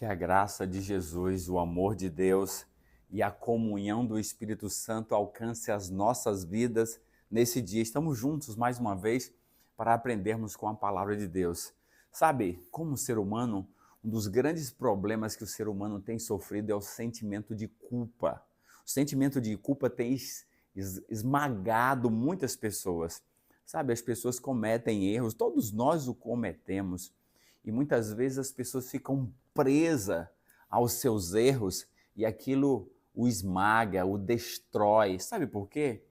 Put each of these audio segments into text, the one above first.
Que a graça de Jesus, o amor de Deus e a comunhão do Espírito Santo alcance as nossas vidas nesse dia. Estamos juntos mais uma vez para aprendermos com a palavra de Deus. Sabe, como ser humano, um dos grandes problemas que o ser humano tem sofrido é o sentimento de culpa. O sentimento de culpa tem esmagado muitas pessoas. Sabe, as pessoas cometem erros, todos nós o cometemos. E muitas vezes as pessoas ficam presas aos seus erros e aquilo o esmaga, o destrói. Sabe por quê?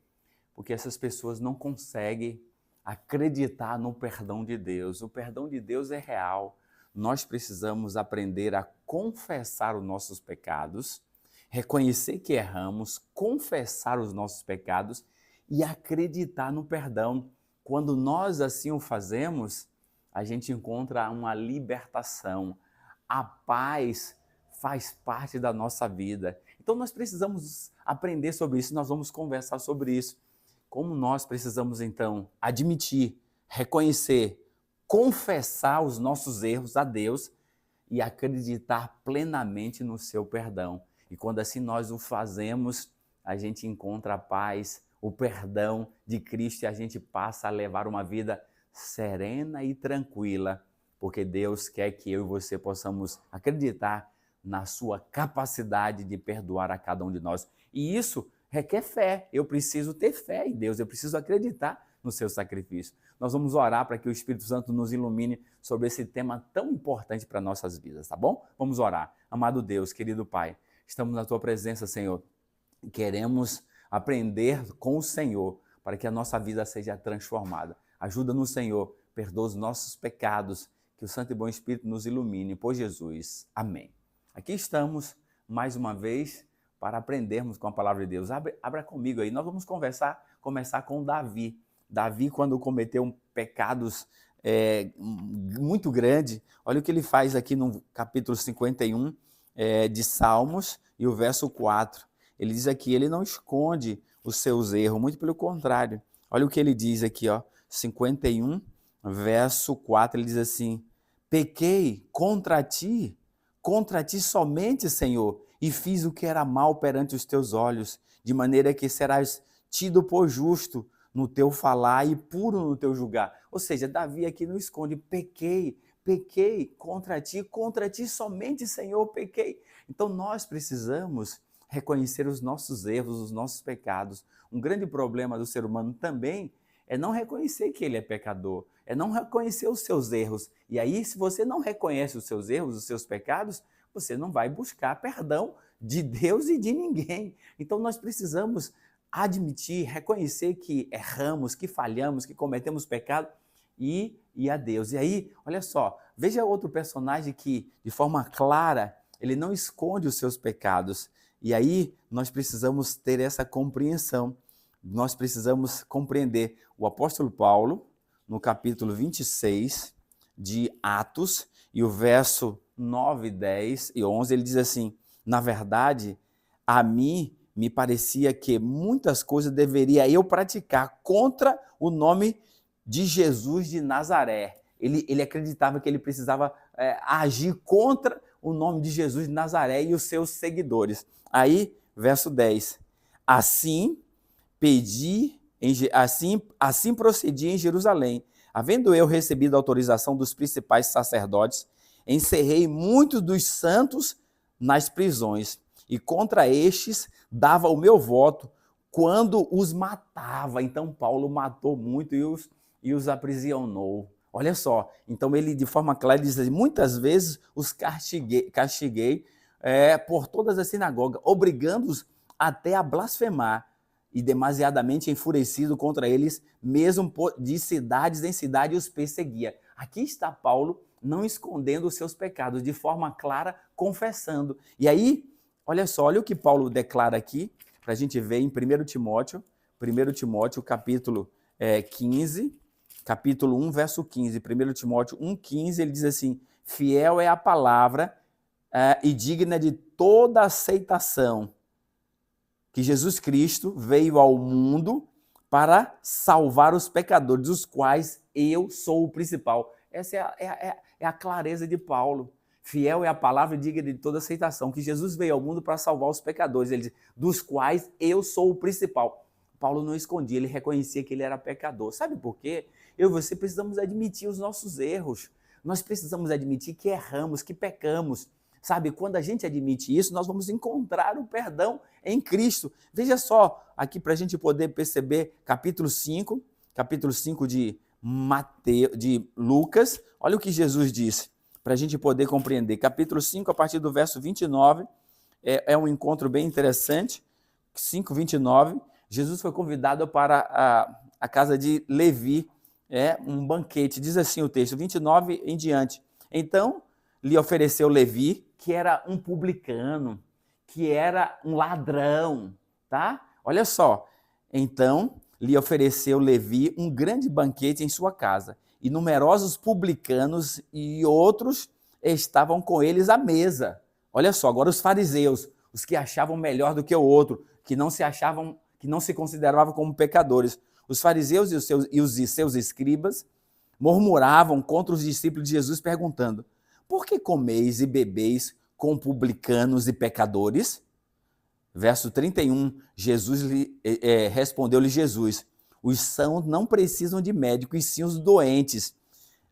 Porque essas pessoas não conseguem acreditar no perdão de Deus. O perdão de Deus é real. Nós precisamos aprender a confessar os nossos pecados, reconhecer que erramos, confessar os nossos pecados e acreditar no perdão. Quando nós assim o fazemos, a gente encontra uma libertação. A paz faz parte da nossa vida. Então nós precisamos aprender sobre isso, nós vamos conversar sobre isso. Como nós precisamos então admitir, reconhecer, confessar os nossos erros a Deus e acreditar plenamente no seu perdão. E quando assim nós o fazemos, a gente encontra a paz, o perdão de Cristo e a gente passa a levar uma vida serena e tranquila, porque Deus quer que eu e você possamos acreditar na sua capacidade de perdoar a cada um de nós. E isso requer fé. Eu preciso ter fé em Deus, eu preciso acreditar no seu sacrifício. Nós vamos orar para que o Espírito Santo nos ilumine sobre esse tema tão importante para nossas vidas, tá bom? Vamos orar. Amado Deus, querido Pai, estamos na tua presença, Senhor. Queremos aprender com o Senhor para que a nossa vida seja transformada. Ajuda-nos, Senhor, perdoa os nossos pecados, que o Santo e Bom Espírito nos ilumine, por Jesus. Amém. Aqui estamos, mais uma vez, para aprendermos com a palavra de Deus. Abra comigo aí, nós vamos começar com Davi. Davi, quando cometeu pecados muito grandes, olha o que ele faz aqui no capítulo 51 de Salmos, e o verso 4. Ele diz aqui, ele não esconde os seus erros, muito pelo contrário. Olha o que ele diz aqui, ó. 51, verso 4, ele diz assim: pequei contra ti somente, Senhor, e fiz o que era mal perante os teus olhos, de maneira que serás tido por justo no teu falar e puro no teu julgar. Ou seja, Davi aqui não esconde, pequei contra ti somente, Senhor, pequei. Então nós precisamos reconhecer os nossos erros, os nossos pecados. Um grande problema do ser humano também é não reconhecer que ele é pecador, é não reconhecer os seus erros. E aí, se você não reconhece os seus erros, os seus pecados, você não vai buscar perdão de Deus e de ninguém. Então nós precisamos admitir, reconhecer que erramos, que falhamos, que cometemos pecado e ir a Deus. E aí, olha só, veja outro personagem que, de forma clara, ele não esconde os seus pecados. E aí nós precisamos ter essa compreensão. Nós precisamos compreender o apóstolo Paulo, no capítulo 26 de Atos, e o verso 9, 10 e 11, ele diz assim: na verdade, a mim me parecia que muitas coisas deveria eu praticar contra o nome de Jesus de Nazaré. Ele acreditava que ele precisava agir contra o nome de Jesus de Nazaré e os seus seguidores. Aí, verso 10, assim procedi em Jerusalém. Havendo eu recebido a autorização dos principais sacerdotes, encerrei muitos dos santos nas prisões, e contra estes dava o meu voto quando os matava. Então Paulo matou muito e os aprisionou. Olha só, então ele de forma clara diz assim, muitas vezes os castiguei por todas as sinagogas, obrigando-os até a blasfemar, e demasiadamente enfurecido contra eles, mesmo de cidades em cidade os perseguia. Aqui está Paulo não escondendo os seus pecados, de forma clara, confessando. E aí, olha só, olha o que Paulo declara aqui, para a gente ver em 1 Timóteo, capítulo 15, capítulo 1, verso 15. 1 Timóteo 1,15, ele diz assim: fiel é a palavra e digna de toda aceitação, que Jesus Cristo veio ao mundo para salvar os pecadores, dos quais eu sou o principal. Essa é a clareza de Paulo. Fiel é a palavra e digna de toda aceitação, que Jesus veio ao mundo para salvar os pecadores, ele diz, dos quais eu sou o principal. Paulo não escondia, ele reconhecia que ele era pecador. Sabe por quê? Eu e você precisamos admitir os nossos erros. Nós precisamos admitir que erramos, que pecamos. Sabe, quando a gente admite isso, nós vamos encontrar o perdão em Cristo. Veja só, aqui para a gente poder perceber, capítulo 5 de Lucas, olha o que Jesus disse, para a gente poder compreender. Capítulo 5, a partir do verso 29, é um encontro bem interessante. 5, 29, Jesus foi convidado para a casa de Levi, um banquete. Diz assim o texto, 29 em diante. Então, lhe ofereceu Levi, que era um publicano, que era um ladrão, tá? Olha só. Então, lhe ofereceu Levi um grande banquete em sua casa, e numerosos publicanos e outros estavam com eles à mesa. Olha só, agora os fariseus, os que achavam melhor do que o outro, que não se consideravam como pecadores. Os fariseus e os seus escribas murmuravam contra os discípulos de Jesus, perguntando: por que comeis e bebeis com publicanos e pecadores? Verso 31, respondeu-lhe Jesus: os sãos não precisam de médico, e sim os doentes.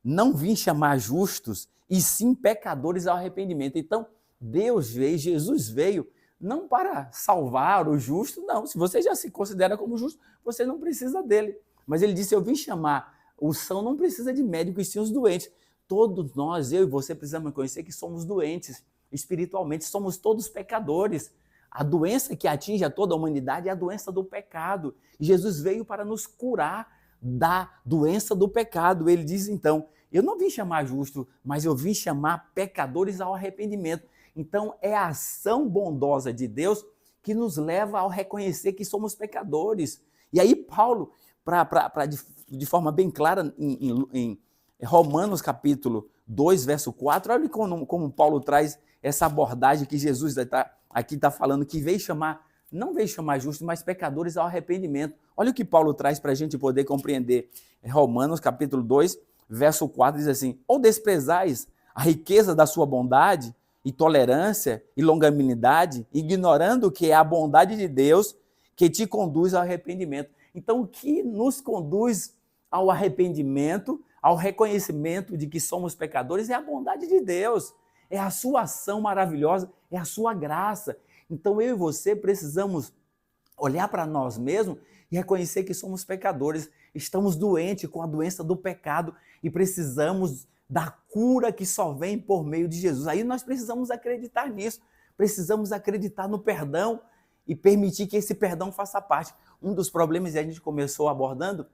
Não vim chamar justos, e sim pecadores ao arrependimento. Então, Jesus veio, não para salvar o justo, não. Se você já se considera como justo, você não precisa dele. Mas ele disse, eu vim chamar, o são não precisa de médico, e sim os doentes. Todos nós, eu e você, precisamos conhecer que somos doentes espiritualmente, somos todos pecadores. A doença que atinge a toda a humanidade é a doença do pecado. E Jesus veio para nos curar da doença do pecado. Ele diz então, eu não vim chamar justo, mas eu vim chamar pecadores ao arrependimento. Então é a ação bondosa de Deus que nos leva ao reconhecer que somos pecadores. E aí Paulo, de forma bem clara, em Romanos capítulo 2, verso 4, olha como Paulo traz essa abordagem que Jesus aqui está falando, que não veio chamar justos, mas pecadores ao arrependimento. Olha o que Paulo traz para a gente poder compreender. Romanos capítulo 2, verso 4, diz assim, ou desprezais a riqueza da sua bondade e tolerância e longanimidade, ignorando que é a bondade de Deus que te conduz ao arrependimento. Então, o que nos conduz ao arrependimento, ao reconhecimento de que somos pecadores, é a bondade de Deus, é a sua ação maravilhosa, é a sua graça. Então eu e você precisamos olhar para nós mesmos e reconhecer que somos pecadores, estamos doentes com a doença do pecado e precisamos da cura que só vem por meio de Jesus. Aí nós precisamos acreditar nisso, precisamos acreditar no perdão e permitir que esse perdão faça parte. Um dos problemas que a gente começou abordando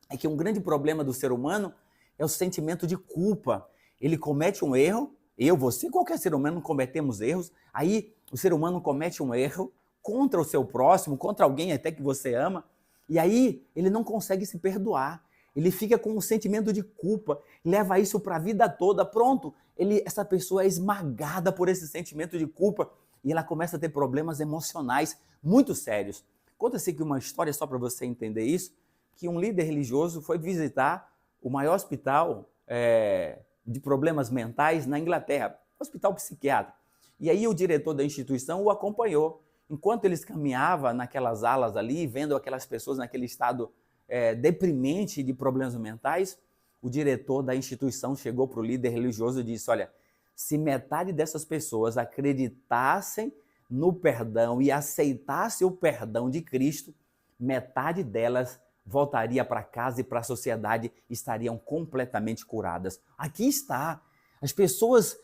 é que um grande problema do ser humano é o sentimento de culpa. Ele comete um erro, você, qualquer ser humano cometemos erros, aí o ser humano comete um erro contra o seu próximo, contra alguém até que você ama, e aí ele não consegue se perdoar, ele fica com um sentimento de culpa, leva isso para a vida toda, pronto, essa pessoa é esmagada por esse sentimento de culpa, e ela começa a ter problemas emocionais muito sérios. Conta-se que uma história, só para você entender isso, que um líder religioso foi visitar o maior hospital de problemas mentais na Inglaterra, hospital psiquiátrico. E aí o diretor da instituição o acompanhou. Enquanto eles caminhavam naquelas alas ali, vendo aquelas pessoas naquele estado deprimente de problemas mentais, o diretor da instituição chegou para o líder religioso e disse, olha, se metade dessas pessoas acreditassem no perdão e aceitassem o perdão de Cristo, metade delas voltaria para casa e para a sociedade, estariam completamente curadas. Aqui está. As pessoas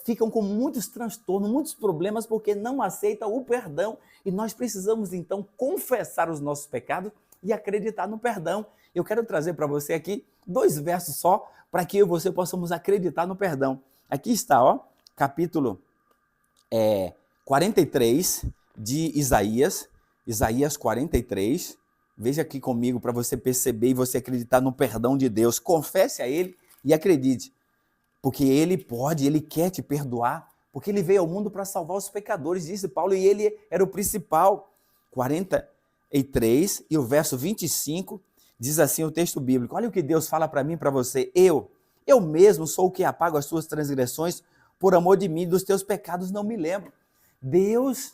ficam com muitos transtornos, muitos problemas, porque não aceitam o perdão. E nós precisamos, então, confessar os nossos pecados e acreditar no perdão. Eu quero trazer para você aqui 2 versos só, para que eu e você possamos acreditar no perdão. Aqui está, capítulo 43 de Isaías, Isaías 43, veja aqui comigo para você perceber e você acreditar no perdão de Deus. Confesse a Ele e acredite, porque Ele pode, Ele quer te perdoar, porque Ele veio ao mundo para salvar os pecadores, disse Paulo, e Ele era o principal. 43 e o verso 25 diz assim o texto bíblico, olha o que Deus fala para mim e para você, eu mesmo sou o que apago as suas transgressões por amor de mim e dos teus pecados não me lembro. Deus,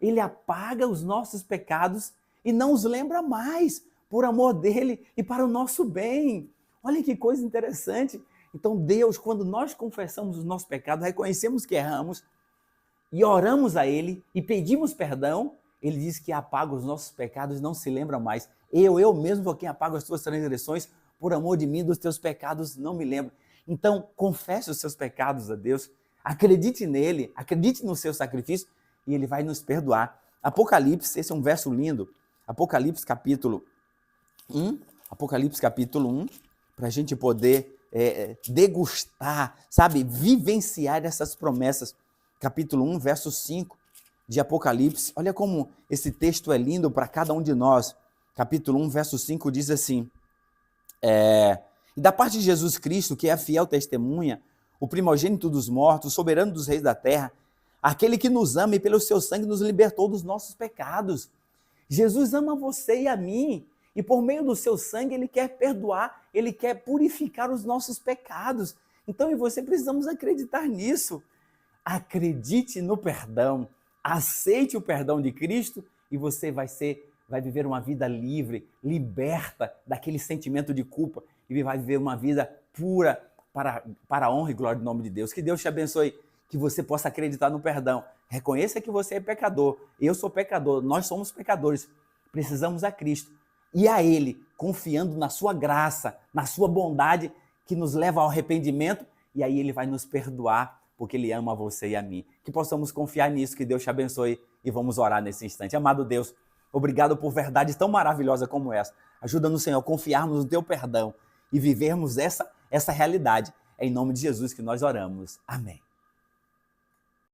ele apaga os nossos pecados e não os lembra mais, por amor dele e para o nosso bem. Olha que coisa interessante. Então Deus, quando nós confessamos os nossos pecados, reconhecemos que erramos e oramos a ele e pedimos perdão, ele diz que apaga os nossos pecados e não se lembra mais. Eu mesmo sou quem apaga as tuas transgressões, por amor de mim, dos teus pecados não me lembro. Então, confesse os seus pecados a Deus, acredite nele, acredite no seu sacrifício e ele vai nos perdoar. Apocalipse, esse é um verso lindo, Apocalipse capítulo 1, para a gente poder degustar, sabe, vivenciar essas promessas. Capítulo 1, verso 5 de Apocalipse. Olha como esse texto é lindo para cada um de nós. Capítulo 1, verso 5 diz assim, e da parte de Jesus Cristo, que é a fiel testemunha, o primogênito dos mortos, o soberano dos reis da terra, aquele que nos ama e pelo seu sangue nos libertou dos nossos pecados. Jesus ama você e a mim, e por meio do seu sangue ele quer perdoar, ele quer purificar os nossos pecados. Então eu e você precisamos acreditar nisso. Acredite no perdão, aceite o perdão de Cristo e você vai viver uma vida livre, liberta daquele sentimento de culpa e vai viver uma vida pura para a honra e glória do nome de Deus. Que Deus te abençoe, que você possa acreditar no perdão. Reconheça que você é pecador, eu sou pecador, nós somos pecadores, precisamos a Cristo e a Ele, confiando na sua graça, na sua bondade, que nos leva ao arrependimento e aí Ele vai nos perdoar, porque Ele ama você e a mim. Que possamos confiar nisso, que Deus te abençoe e vamos orar nesse instante. Amado Deus, obrigado por verdade tão maravilhosa como essa. Ajuda-nos, Senhor, a confiarmos no Teu perdão e vivermos essa realidade. É em nome de Jesus que nós oramos. Amém.